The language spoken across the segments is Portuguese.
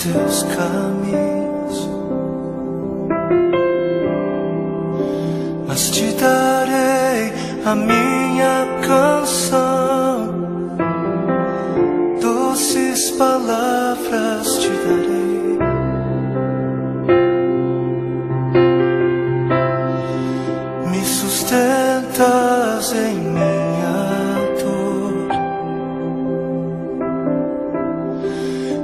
teus caminhos, mas te darei a minha canção, doces palavras te darei. Me sustentas em minha dor,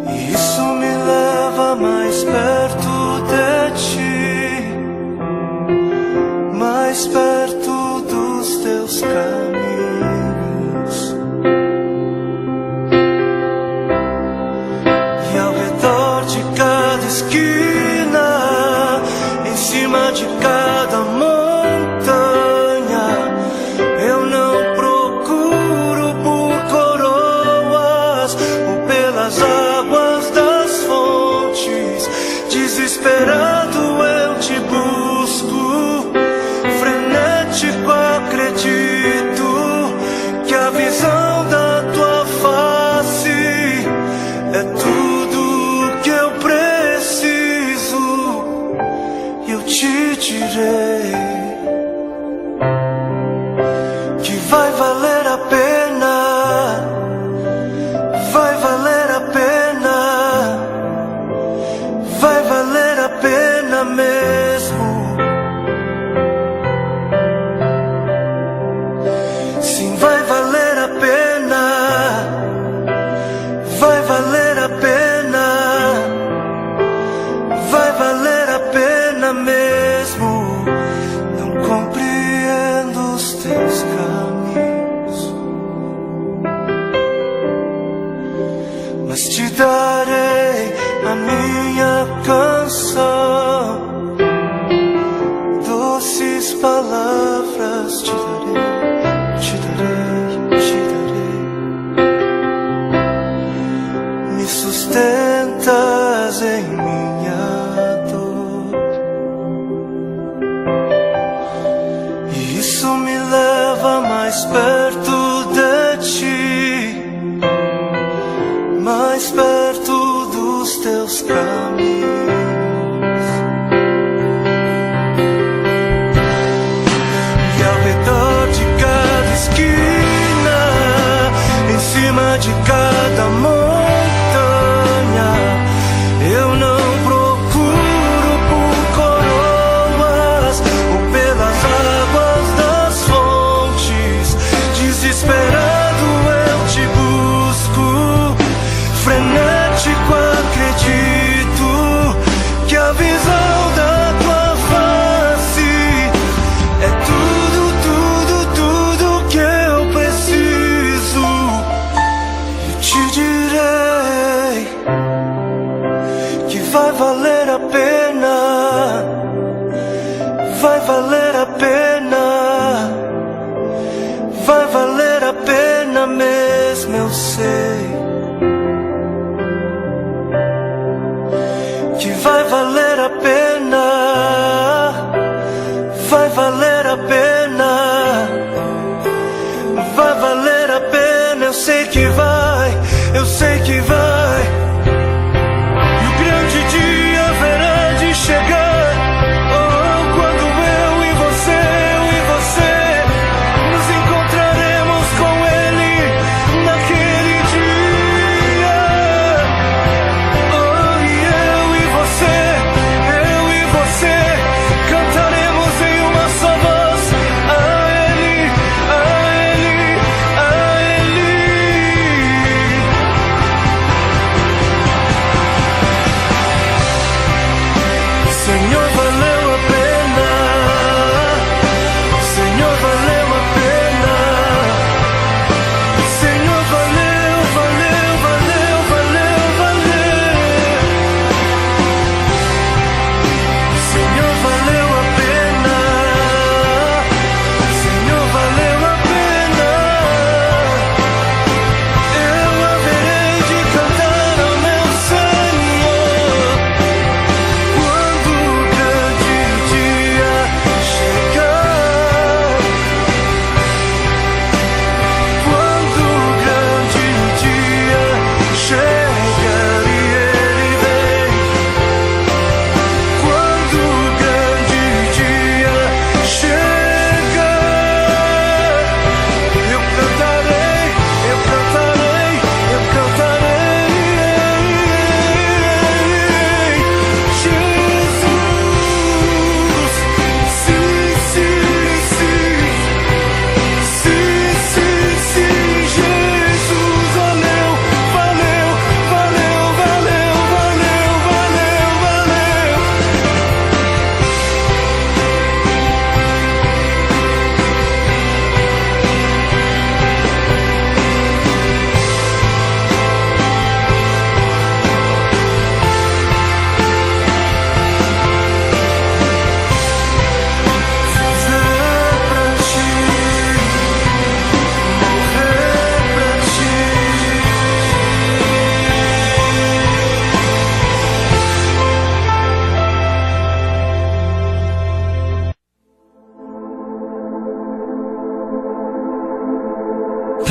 e isso me leva mais perto de ti, mais perto dos teus caminhos. E ao redor de cada esquina, em cima de cada montanha, eu não procuro por coroas ou pelas águas das fontes. Desesperado eu te busco, frenético acredito que a visão da tua face é tudo que eu preciso. Eu te direi que vai valer a pena, vai valer a pena, vai valer a pena mesmo. Sim, vai valer a pena, vai valer a pena, vai valer a pena mesmo. Não compreendo os teus caminhos, mas te darei a minha canção, doces palavras te darei, te darei, te darei. Me sustentas em minha dor, e isso me leva mais perto de ti, mais perto dos teus caminhos. E ao redor de cada esquina, em cima de cada montanha, eu não procuro por coroas ou pelas águas das fontes. Desesperado eu te busco, frenético acredito que a visão da tua face é tudo, tudo, tudo que eu preciso. Eu te direi que vai valer a pena, vai valer a pena, vai valer a pena mesmo, eu sei que vai valer a pena, vai valer a pena, vai valer a pena. Eu sei que vai, eu sei que vai. E o grande dia haverá de chegar, oh, quando eu e você nos encontraremos com Ele naquele dia. Oh, e eu e você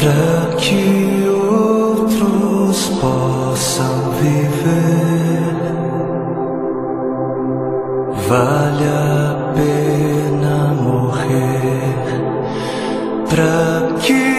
para que outros possam viver. Vale a pena morrer para que